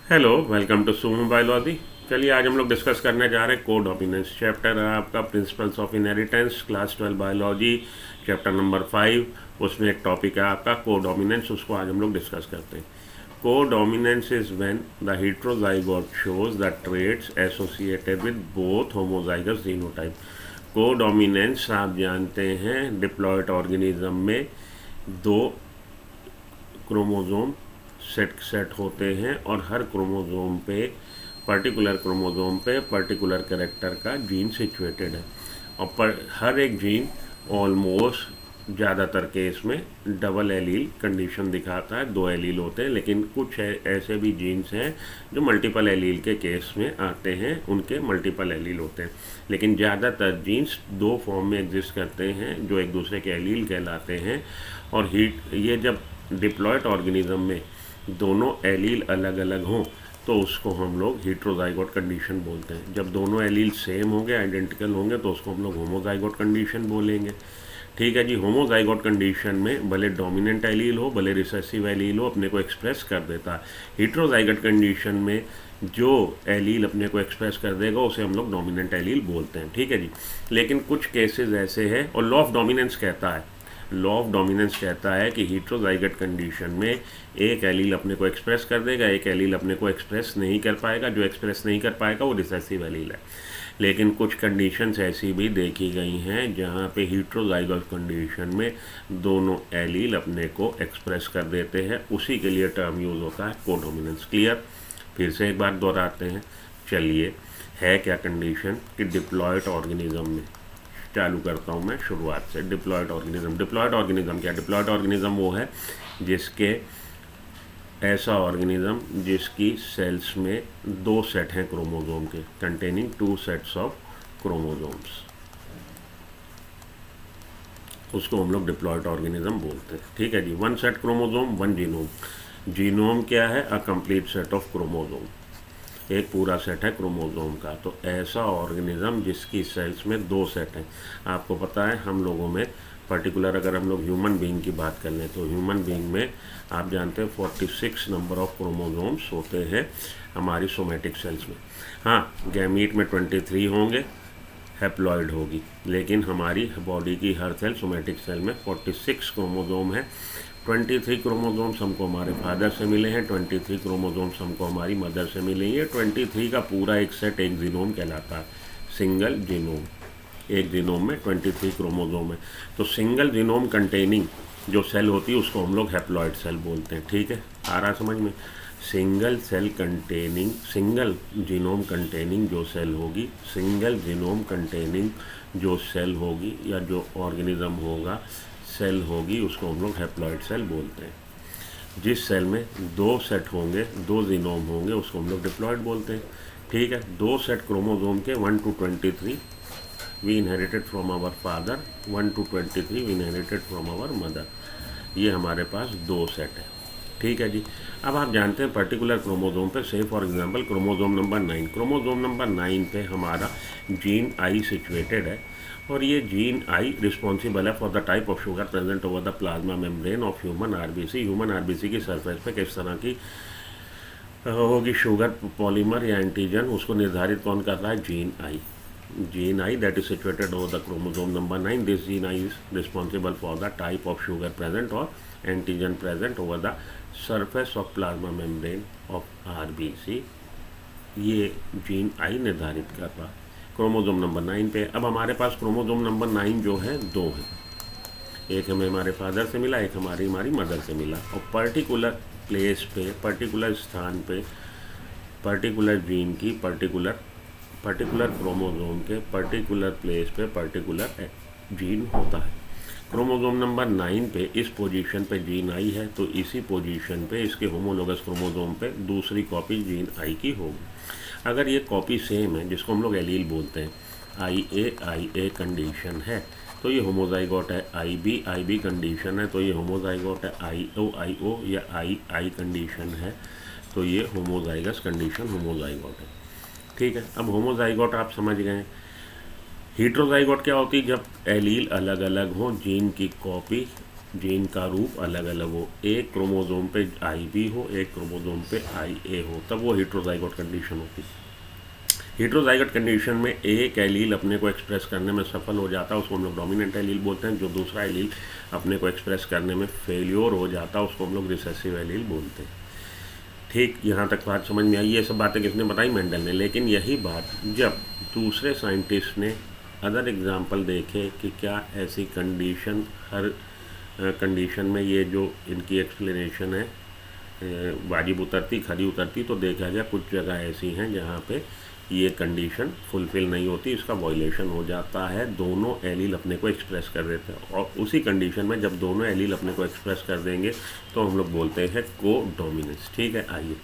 Hello, welcome to Sumo biology. चलिए आज हम लोग डिस्कस करने जा रहे हैं को डोमिनेंस। चैप्टर है आपका principles of inheritance, class 12 biology, chapter number 5। उसमें एक टॉपिक है आपका को डोमिनेंस, उसको आज हम लोग डिस्कस करते हैं। Codominance is when the heterozygote shows the traits associated with both homozygous genotype. Codominance आप जानते हैं डिप्लॉयड ऑर्गेनिज्म में दो क्रोमोजोम सेट होते हैं और हर क्रोमोजोम पे पर्टिकुलर कैरेक्टर का जीन सिचुएटेड है। और हर एक जीन ऑलमोस्ट ज़्यादातर केस में डबल एलील कंडीशन दिखाता है, दो एलील होते हैं, लेकिन कुछ ऐसे भी जीन्स हैं जो मल्टीपल एलील के केस में आते हैं, उनके मल्टीपल एलील होते हैं। लेकिन ज़्यादातर जीन्स दो फॉर्म में एग्जिस्ट करते हैं जो एक दूसरे के एलील कहलाते हैं। और ये जब डिप्लॉयड ऑर्गेनिज्म में दोनों एलील अलग अलग हों तो उसको हम लोग हेटेरोजाइगोट कंडीशन बोलते हैं। जब दोनों एलील सेम होंगे, आइडेंटिकल होंगे, तो उसको हम लोग होमोजाइगोट कंडीशन बोलेंगे। ठीक है जी। होमोजाइगोट कंडीशन में भले डोमिनेंट एलील हो, भले रिसेसिव एलील हो, अपने को एक्सप्रेस कर देता है। हेटेरोजाइगोट कंडीशन में जो एलील अपने को एक्सप्रेस कर देगा उसे हम लोग डोमिनेंट एलील बोलते हैं। ठीक है जी। लेकिन कुछ केसेस ऐसे हैं, और लॉ ऑफ डोमिनेंस कहता है कि हेटेरोजाइगोट कंडीशन में एक एलील अपने को एक्सप्रेस कर देगा, एक एलील अपने को एक्सप्रेस नहीं कर पाएगा। जो एक्सप्रेस नहीं कर पाएगा वो रिसेसिव एलील है। लेकिन कुछ कंडीशंस ऐसी भी देखी गई हैं जहाँ पे हेटेरोजाइगोट कंडीशन में दोनों एलील अपने को एक्सप्रेस कर देते हैं, उसी के लिए टर्म यूज़ होता है कोडोमिनेंस। क्लियर? फिर से एक बार दोहराते हैं। चलिए, है क्या कंडीशन कि डिप्लॉयड ऑर्गेनिज्म में, चालू करता हूँ मैं शुरुआत से। डिप्लॉयड ऑर्गेनिज्म क्या? डिप्लॉयड ऑर्गेनिज्म वो है जिसके ऐसा ऑर्गेनिज्म जिसकी सेल्स में दो सेट हैं क्रोमोजोम के, containing two sets of chromosomes, उसको हम लोग डिप्लॉयड ऑर्गेनिज्म बोलते हैं। ठीक है जी। One set chromosome, one genome. Genome क्या है? A complete set of chromosome, एक पूरा सेट है क्रोमोजोम का। तो ऐसा ऑर्गेनिज्म जिसकी सेल्स में दो सेट हैं। आपको पता है हम लोगों में पर्टिकुलर, अगर हम लोग ह्यूमन बीइंग की बात कर लें तो ह्यूमन बीइंग में आप जानते हैं 46 नंबर ऑफ क्रोमोजोम्स होते हैं हमारी सोमेटिक सेल्स में। हाँ, गैमीट में 23 होंगे, हैप्लॉइड होगी, लेकिन हमारी बॉडी की हर सेल, सोमेटिक सेल में 46 क्रोमोजोम है। 23 क्रोमोजोम्स हमको हमारे फादर से मिले हैं, 23 क्रोमोजोम्स हमको हमारी मदर से मिले हैं। 23 का पूरा एक सेट एक जीनोम कहलाता है, सिंगल जीनोम। एक जीनोम में 23 क्रोमोजोम है। तो सिंगल जीनोम कंटेनिंग जो सेल होती है उसको हम लोग हैप्लॉइड सेल बोलते हैं। ठीक है, आ रहा समझ में? सिंगल जीनोम कंटेनिंग जो सेल होगी, सिंगल जीनोम कंटेनिंग जो सेल होगी या जो ऑर्गेनिज्म होगा, सेल होगी, उसको हम लोग हैप्लॉइड सेल बोलते हैं। जिस सेल में दो सेट होंगे, दो जीनोम होंगे, उसको हम लोग डिप्लॉयड बोलते हैं। ठीक है। दो सेट क्रोमोजोम के 1 to 23 we inherited from our father, 1 to 23 we inherited from our mother. ये हमारे पास दो सेट है। ठीक है जी। अब आप जानते हैं पर्टिकुलर क्रोमोजोम पे, से फॉर एग्जांपल क्रोमोजोम नंबर 9 पे हमारा जीन आई सिचुएटेड है, और ये जीन आई रिस्पॉन्सिबल है for the type of sugar present over the plasma membrane of human RBC. Human RBC की सरफेस पे किस तरह की होगी शुगर पॉलीमर या एंटीजन, उसको निर्धारित कौन कर रहा है? Gene I that is situated over the chromosome number 9। This gene I is responsible for the type of sugar present और antigen present over the surface of plasma membrane of RBC. ये gene I निर्धारित कर रहा है chromosome number 9 पे। अब हमारे पास chromosome number 9 जो है दो है, एक हमें हमारे फादर से मिला, एक हमारी मदर से मिला। और पर्टिकुलर प्लेस पे, पर्टिकुलर स्थान पे, पर्टिकुलर जीन की पर्टिकुलर क्रोमोजोम के पर्टिकुलर प्लेस पे पर्टिकुलर जीन होता है। क्रोमोजोम नंबर 9 पे इस पोजीशन पे जीन आई है, तो इसी पोजीशन पे इसके होमोलोगस क्रोमोजोम पे दूसरी कॉपी जीन आई की होगी। अगर ये कॉपी सेम है, जिसको हम लोग एलील बोलते हैं, आई ए कंडीशन है तो ये होमोजाइगोट है। आई बी कंडीशन है तो ये होमोजाइगोट है। आई ओ या आई कंडीशन है तो ये होमोजाइगस कंडीशन, होमोजाइगोट है। ठीक है। अब होमोजाइगोट आप समझ गए। हेटेरोजाइगोट क्या होती है? जब एलील अलग अलग हो, जीन की कॉपी जीन का रूप अलग अलग हो, एक क्रोमोसोम पे IB हो, एक क्रोमोसोम पे IA हो, तब वो हेट्रोजाइगोट कंडीशन होती है। हेट्रोजाइगोट कंडीशन में एक एलील अपने को एक्सप्रेस करने में सफल हो जाता है, उसको हम लोग डोमिनेंट एलील बोलते हैं। जो दूसरा एलील अपने को एक्सप्रेस करने में फेल्योर हो जाता है, उसको हम लोग रिसेसिव एलील बोलते हैं। ठीक, यहाँ तक बात समझ में आई। ये सब बातें किसने बताई? मेंडल ने। लेकिन यही बात जब दूसरे साइंटिस्ट ने अदर एग्जाम्पल देखे कि क्या ऐसी कंडीशन हर कंडीशन में ये जो इनकी एक्सप्लेनेशन है वाजिब उतरती, खरी उतरती, तो देखा गया कुछ जगह ऐसी हैं जहाँ पे ये कंडीशन फुलफ़िल नहीं होती, इसका वायलेशन हो जाता है, दोनों एलील अपने को एक्सप्रेस कर देते हैं। और उसी कंडीशन में जब दोनों एलील अपने को एक्सप्रेस कर देंगे तो हम लोग बोलते हैं कोडोमिनेंस। ठीक है, आइए।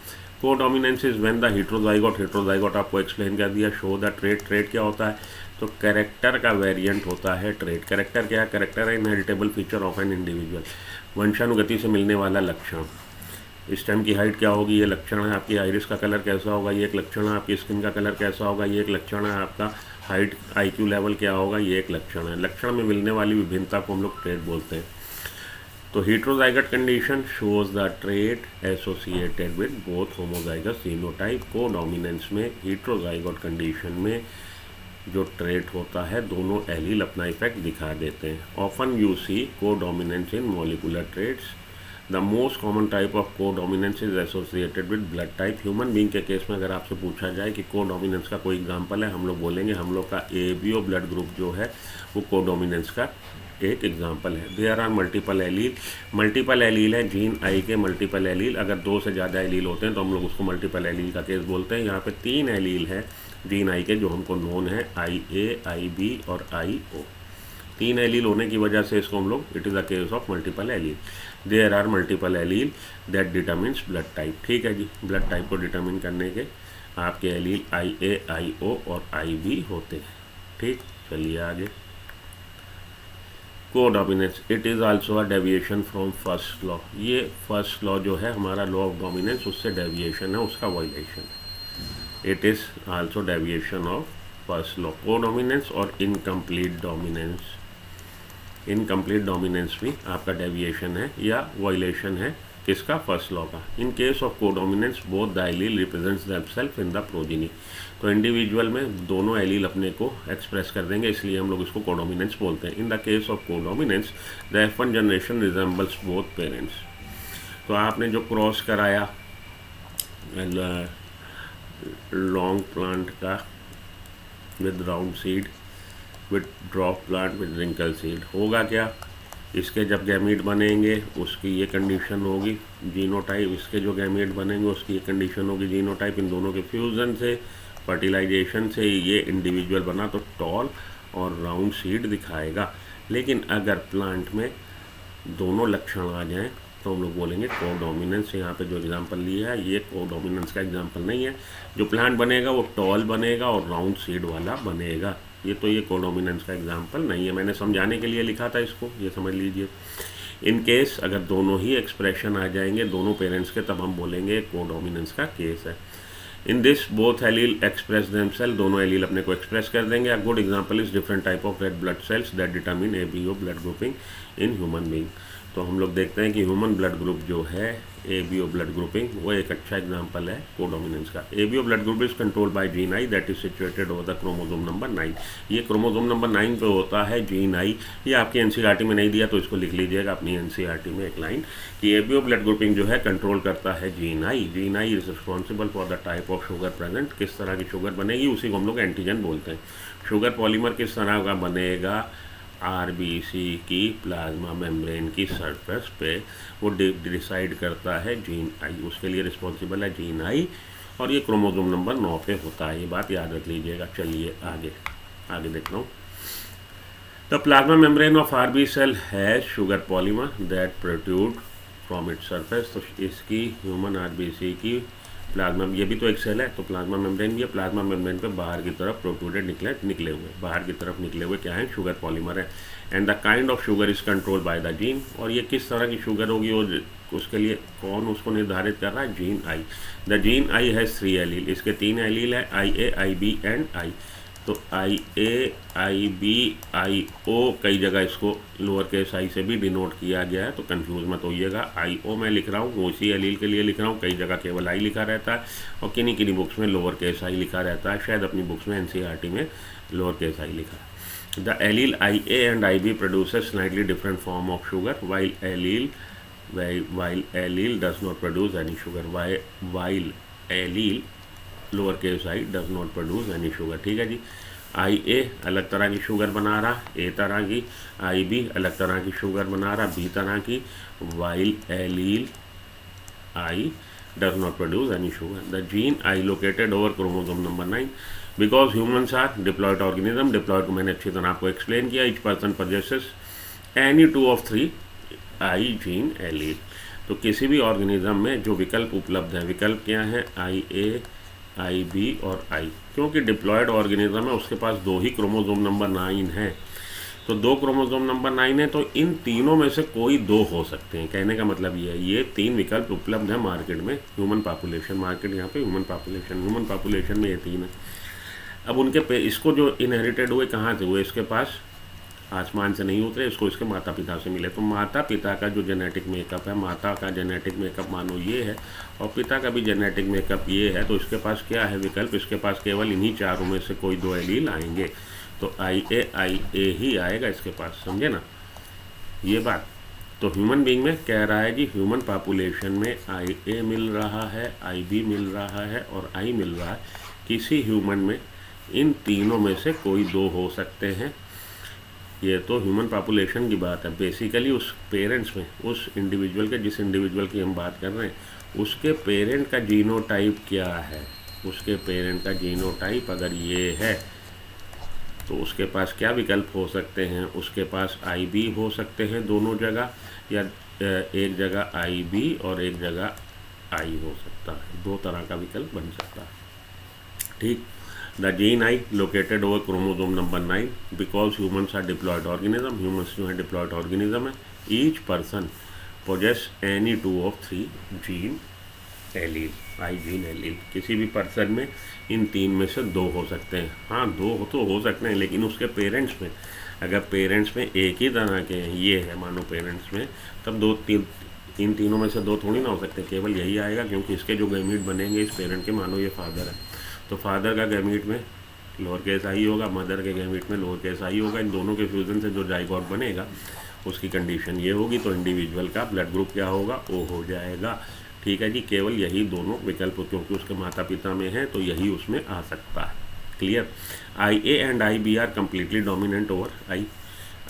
Codominance is when the heterozygote आपको एक्सप्लेन कर दिया। Show the trait. ट्रेट क्या होता है? तो कैरेक्टर का वेरिएंट होता है ट्रेट। कैरेक्टर क्या है? कैरेक्टर है inheritable feature of an individual, वंशानुगति से मिलने वाला लक्षण। स्टेम की हाइट क्या होगी? ये लक्षण है। आपकी आइरिस का कलर कैसा होगा? ये एक लक्षण है। आपकी स्किन का कलर कैसा होगा? ये एक लक्षण है। आपका हाइट IQ लेवल क्या होगा? ये एक लक्षण है। लक्षण में मिलने वाली विभिन्नता को हम लोग ट्रेट बोलते हैं। तो heterozygote condition shows the trait associated with both homozygous genotype. Codominance में हेट्रोजाइगोट कंडीशन में जो ट्रेट होता है दोनों एलील अपना इफेक्ट दिखा देते हैं। Often you see codominance in molecular traits. The most common type of codominance is associated with blood type. Human being के केस में अगर आपसे पूछा जाए कि कोडोमिनेंस का कोई एग्जांपल है, हम लोग बोलेंगे हम लोग का ABO ब्लड ग्रुप जो है वो कोडोमिनेंस का एक एग्जांपल है। There are multiple allele. Multiple allele है जीन I के मल्टीपल एलील। अगर 2 से ज़्यादा एलील होते हैं तो हम लोग उसको मल्टीपल एलील का केस बोलते हैं। यहाँ पे 3 एलील है जीन I के जो हमको नोन है, IA, IB और IO। 3 एलील होने की वजह से इसको हम लोग it is a case of multiple allele. There are multiple allele that determines blood type. ठीक है जी, ब्लड टाइप को डिटरमिन करने के आपके एलील IA, IO और IB होते हैं। ठीक, चलिए आगे। Codominance it is also a deviation from first law. ये फर्स्ट लॉ जो है हमारा लॉ ऑफ डोमिनेंस, उससे डेविएशन है, उसका वायलेशन है। It is also deviation of first law. Codominance और इनकम्प्लीट डोमिनेंस, इनकम्प्लीट डोमिनेंस भी आपका डेविएशन है या वायलेशन है किसका? फर्स्ट लॉ का। In case of codominance both the allele represents themselves in the progeny. तो इंडिविजुअल में दोनों एलील अपने को एक्सप्रेस कर देंगे, इसलिए हम लोग इसको कोडोमिनेंस बोलते हैं। In the case of codominance the F1 generation resembles both parents. तो आपने जो क्रॉस कराया लॉन्ग प्लांट का with round seed with drop plant with wrinkle seed, होगा क्या? इसके जब गैमीट बनेंगे उसकी ये कंडीशन होगी जीनोटाइप, इसके जो गैमीट बनेंगे उसकी ये कंडीशन होगी जीनोटाइप। इन दोनों के फ्यूज़न से, फर्टिलाइजेशन से ये इंडिविजुअल बना तो टॉल और राउंड सीड दिखाएगा। लेकिन अगर प्लांट में दोनों लक्षण आ जाएं तो हम लोग बोलेंगे कोडोमिनेंस। यहाँ पे जो एग्जांपल लिया है ये कोडोमिनेंस का एग्जांपल नहीं है। जो प्लांट बनेगा वो टॉल बनेगा और राउंड सीड वाला बनेगा। ये कोडोमिनेंस का एग्जांपल नहीं है, मैंने समझाने के लिए लिखा था इसको, ये समझ लीजिए। इन केस अगर दोनों ही एक्सप्रेशन आ जाएंगे दोनों पेरेंट्स के, तब हम बोलेंगे कोडोमिनेंस का केस है। In this both allele express themselves, दोनों एलील अपने को एक्सप्रेस कर देंगे। A good example is different type of red blood cells that determine ABO blood grouping in human being. तो हम लोग देखते हैं कि ह्यूमन ब्लड ग्रुप जो है ABO ब्लड ग्रुपिंग, वो एक अच्छा एग्जांपल है कोडोमिनेंस का। ABO blood group is controlled by gene I that is situated over the chromosome number 9। ये क्रोमोसोम नंबर 9 पे होता है जीन I। ये आपकी NCERT में नहीं दिया तो इसको लिख लीजिएगा अपनी NCERT में एक लाइन कि ABO ब्लड ग्रुपिंग जो है कंट्रोल करता है gene I। Gene I is responsible for the type of sugar present. किस तरह की शुगर बनेगी उसी को हम लोग एंटीजन बोलते हैं। शुगर पॉलीमर किस तरह का बनेगा? RBC की प्लाज्मा मेम्ब्रेन की सरफेस पे वो डिसाइड करता है जीन I, उसके लिए रिस्पॉन्सिबल है जीन I और ये क्रोमोसोम नंबर 9 पे होता है। ये बात याद रख लीजिएगा। चलिए आगे देखता हूँ। The plasma membrane of RBC cell has sugar polymer that protrude from its surface. तो इसकी ह्यूमन RBC की प्लाज्मा, ये भी तो एक सेल है, तो प्लाज्मा मेम्ब्रेन भी है। प्लाज्मा मेम्ब्रेन पे बाहर की तरफ प्रोट्रूडेड निकले हुए, बाहर की तरफ निकले हुए क्या है? शुगर पॉलीमर है। And the kind of sugar is controlled by the gene. और ये किस तरह की शुगर होगी और उसके लिए कौन उसको निर्धारित कर रहा है? Gene I। The gene I has 3 allele, इसके 3 एलील है IA, IB एंड I। तो आई ए, आई बी, आई ओ, कई जगह इसको लोअर केस आई से भी डिनोट किया गया है, तो कंफ्यूज मत होइएगा। आई ओ मैं लिख रहा हूँ, उसी एलील के लिए लिख रहा हूँ, कई जगह केवल आई लिखा रहता है और किन्हीं किन्हीं बुक्स में लोअर केस आई लिखा रहता है, शायद अपनी बुक्स में एनसीईआरटी में लोअर केस आई लिखा है। The allele IA and IB produces slightly different form of sugar, while allele does not produce any sugar. While allele lowercase I does not produce any sugar. ठीक है जी। IA अलग तरह की sugar बना रहा, A तरह की, IB अलग तरह की शुगर बना रहा, B तरह की, while allele I does not produce any sugar. The gene I located over chromosome number 9 because humans are diploid organism. Diploid को मैंने अच्छी तरह आपको एक्सप्लेन किया। Each person possesses any two of three I gene allele. तो किसी भी organism में जो विकल्प उपलब्ध है, विकल्प क्या है? आई ए, आई बी और आई। क्योंकि डिप्लॉयड ऑर्गेनिज्म है उसके पास दो ही क्रोमोसोम नंबर 9 है, तो दो क्रोमोसोम नंबर 9 है, तो इन तीनों में से कोई दो हो सकते हैं। कहने का मतलब ये है, ये तीन विकल्प उपलब्ध है मार्केट में। ह्यूमन पॉपुलेशन मार्केट, यहाँ पे ह्यूमन पॉपुलेशन में ये तीन है। अब उनके पे इसको जो इनहेरिटेड हुए कहाँ से हुए? इसके पास आसमान से नहीं उतरे, इसको इसके माता पिता से मिले। तो माता पिता का जो जेनेटिक मेकअप है, माता का जेनेटिक मेकअप मानो ये है और पिता का भी जेनेटिक मेकअप ये है, तो इसके पास क्या है विकल्प? इसके पास केवल इन्हीं चारों में से कोई दो एलील आएंगे। तो आई ए ही आएगा इसके पास, समझे ना ये बात। तो ह्यूमन बीइंग में कह रहा है जी, ह्यूमन पॉपुलेशन में आई ए मिल रहा है, आई बी मिल रहा है और आई मिल रहा है। किसी ह्यूमन में इन तीनों में से कोई दो हो सकते हैं। ये तो ह्यूमन पॉपुलेशन की बात है। बेसिकली उस पेरेंट्स में, उस इंडिविजुअल के, जिस इंडिविजुअल की हम बात कर रहे हैं, उसके पेरेंट का जीनोटाइप क्या है? उसके पेरेंट का जीनोटाइप अगर ये है तो उसके पास क्या विकल्प हो सकते हैं? उसके पास आई बी हो सकते हैं दोनों जगह, या एक जगह आई बी और एक जगह आई हो सकता है। दो तरह का विकल्प बन सकता है। ठीक। The gene I located over chromosome number 9 because humans are diploid organism. Humans जो है डिप्लॉयड ऑर्गेनिज्म है। Each person possess any two of three gene allele, I gene allele. किसी भी पर्सन में इन तीन में से दो हो सकते हैं। हाँ, दो तो हो सकते हैं, लेकिन उसके पेरेंट्स में, अगर पेरेंट्स में एक ही तरह के हैं, ये है मानो पेरेंट्स में, तब दो इन तीनों में से दो थोड़ी ना हो सकते, केवल यही आएगा। क्योंकि इसके जो गैमीट बनेंगे इस पेरेंट के, मानो ये फादर है, तो फादर का गैमीट में लोअर केस आई होगा, मदर के गैमीट में लोअर केस आई होगा। इन दोनों के फ्यूजन से जो जाइगोट बनेगा उसकी कंडीशन ये होगी। तो इंडिविजुअल का ब्लड ग्रुप क्या होगा? ओ हो जाएगा। ठीक है जी। केवल यही दोनों विकल्प, क्योंकि उसके माता पिता में है तो यही उसमें आ सकता है। Clear. I A and I B are completely dominant over I.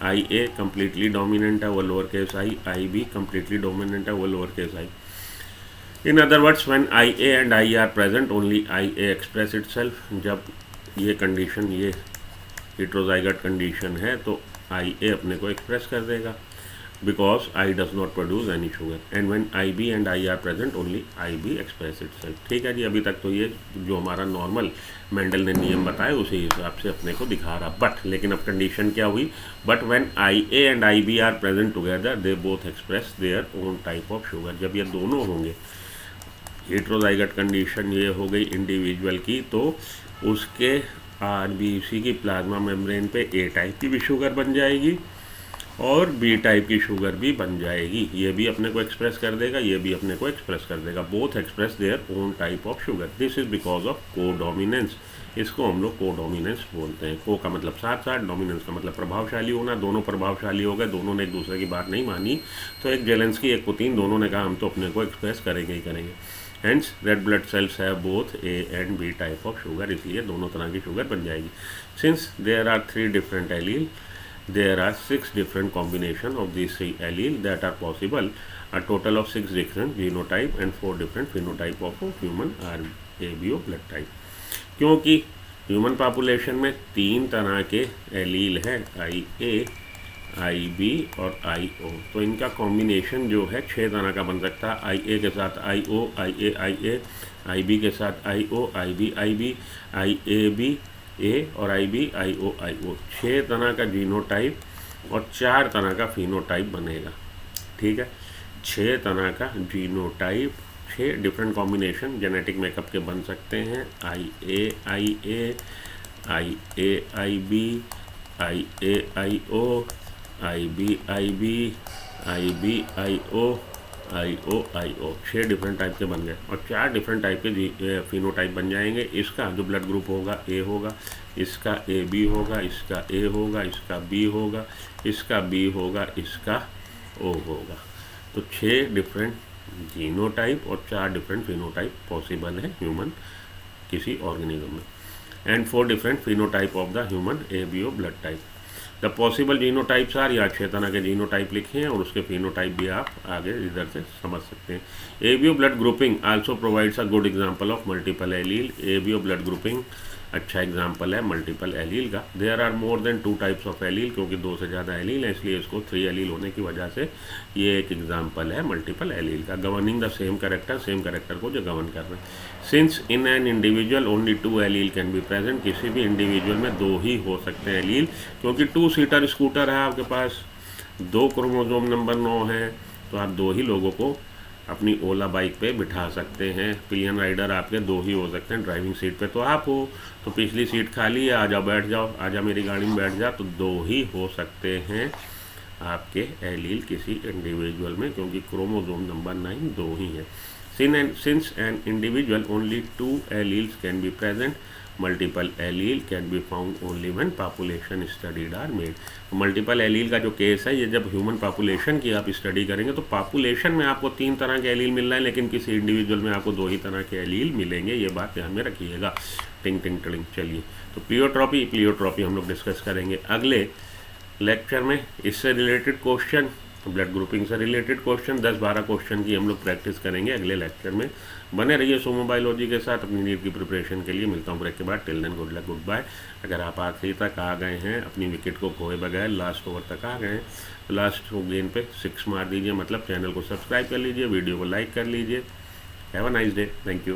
I A completely dominant है over lower case I B completely dominant है over lower case I. In other words, when I A and I are present only I A express itself. जब ये condition, ये हेटेरोजाइगोट condition है, तो आई ए अपने को express कर देगा, because I does not produce any sugar. And when I B and I are present only I B express itself. ठीक है जी। अभी तक तो ये जो हमारा नॉर्मल मेंडल ने नियम बताया उसी हिसाब से अपने को दिखा रहा। बट लेकिन अब कंडीशन क्या हुई? But when I A and I B are present together they both express their own type of sugar. जब ये दोनों होंगे, हेटेरोजाइगोट कंडीशन ये हो गई इंडिविजुअल की, तो उसके आरबीसी की प्लाज्मा मेम्ब्रेन पे ए टाइप की भी शुगर बन जाएगी और बी टाइप की शुगर भी बन जाएगी। ये भी अपने को एक्सप्रेस कर देगा, ये भी अपने को एक्सप्रेस कर देगा। Both express their own type of sugar. This is because of codominance. इसको हम लोग कोडोमिनेंस बोलते हैं। को का मतलब साथ साथ, डोमिनेंस का मतलब प्रभावशाली होना। दोनों प्रभावशाली हो गए, दोनों ने एक दूसरे की बात नहीं मानी, तो एक जेलेंस्की एक पुतिन, दोनों ने कहा हम तो अपने को एक्सप्रेस करेंगे ही करेंगे। Hence red blood cells have both A and B type of sugar, इसलिए दोनों तरह की शुगर बन जाएगी। Since there are 3 different allele, there are 6 different combination of these 3 allele that are possible. A total of 6 different genotype and 4 different phenotype of human RABO blood type. क्योंकि human population में 3 तरह के allele हैं, I A, I B और आई ओ, तो इनका combination जो है 6 तरह का बन सकता है। आई ए के साथ आई ओ, आई बी के साथ आई O, I B, I A B ए और आई बी, आई ओ, 6 तरह का जीनोटाइप और 4 तरह का फिनोटाइप बनेगा। ठीक है। 6 तरह का genotype, 6 different combination genetic makeup के बन सकते हैं। I A, I A I B, I A I O, I B I B, I B I O, I O I O. 6 different type के बन गए और 4 डिफरेंट टाइप के phenotype बन जाएंगे। इसका जो ब्लड ग्रुप होगा ए होगा, इसका ए बी होगा, इसका ए होगा, इसका बी होगा, इसका बी होगा, इसका ओ होगा। तो 6 डिफरेंट जीनोटाइप और 4 डिफरेंट फिनोटाइप पॉसिबल है ह्यूमन किसी ऑर्गेनिज्म में, and 4 different phenotype of the human ABO blood type. The possible genotypes are, या 6 तरह के जीनोटाइप लिखे हैं और उसके फिनोटाइप भी आप आगे इधर से समझ सकते हैं। ABO blood grouping also provides a good example of multiple allele. ABO blood grouping अच्छा एग्जाम्पल है मल्टीपल एलील का। There are more than 2 types of allele, क्योंकि 2 से ज़्यादा एलील है इसलिए इसको 3 एलील होने की वजह से ये एक एग्जाम्पल है मल्टीपल एलील का। Governing the same character, same character को जो गवर्न कर रहे हैं। Since in an individual only 2 allele can be present, किसी भी इंडिविजुअल में 2 ही हो सकते हैं एलील, क्योंकि 2 सीटर स्कूटर है आपके पास, 2 क्रोमोसोम नंबर 9 है, तो आप 2 ही लोगों को अपनी ओला बाइक पे बिठा सकते हैं। पिलियन राइडर आपके 2 ही हो सकते हैं। ड्राइविंग सीट पे तो आप हो, तो पिछली सीट खाली है, आजा बैठ जाओ, आजा मेरी गाड़ी में बैठ जा, तो 2 ही हो सकते हैं आपके एलील किसी इंडिविजुअल में, क्योंकि क्रोमोसोम नंबर 9 2 ही है। Since an individual only 2 alleles can be present, multiple allele can be found only when population studied are made. Multiple allele का जो केस है, ये जब ह्यूमन पॉपुलेशन की आप स्टडी करेंगे तो पॉपुलेशन में आपको 3 तरह के एलील मिल रहे हैं, लेकिन किसी इंडिविजुअल में आपको 2 ही तरह के एलील मिलेंगे। ये बात ध्यान में रखिएगा। टिंग टिंग टिंग। चलिए, तो प्लियोट्रॉपी हम लोग डिस्कस करेंगे अगले लेक्चर में। इससे रिलेटेड क्वेश्चन, ब्लड ग्रुपिंग से रिलेटेड क्वेश्चन 10-12 क्वेश्चन की हम लोग प्रैक्टिस करेंगे अगले लेक्चर में। बने रहिए सुमो बायोलॉजी के साथ अपनी नीट की प्रिपरेशन के लिए। मिलता हूँ ब्रेक के बाद। Till then good luck, goodbye. अगर आप आखिरी तक आ गए हैं, अपनी विकेट को खोए बगैर लास्ट ओवर तक आ गए हैं, तो लास्ट गेंद पे 6 मार दीजिए, मतलब चैनल को सब्सक्राइब कर लीजिए, वीडियो को लाइक कर लीजिए। Have a nice day. Thank you.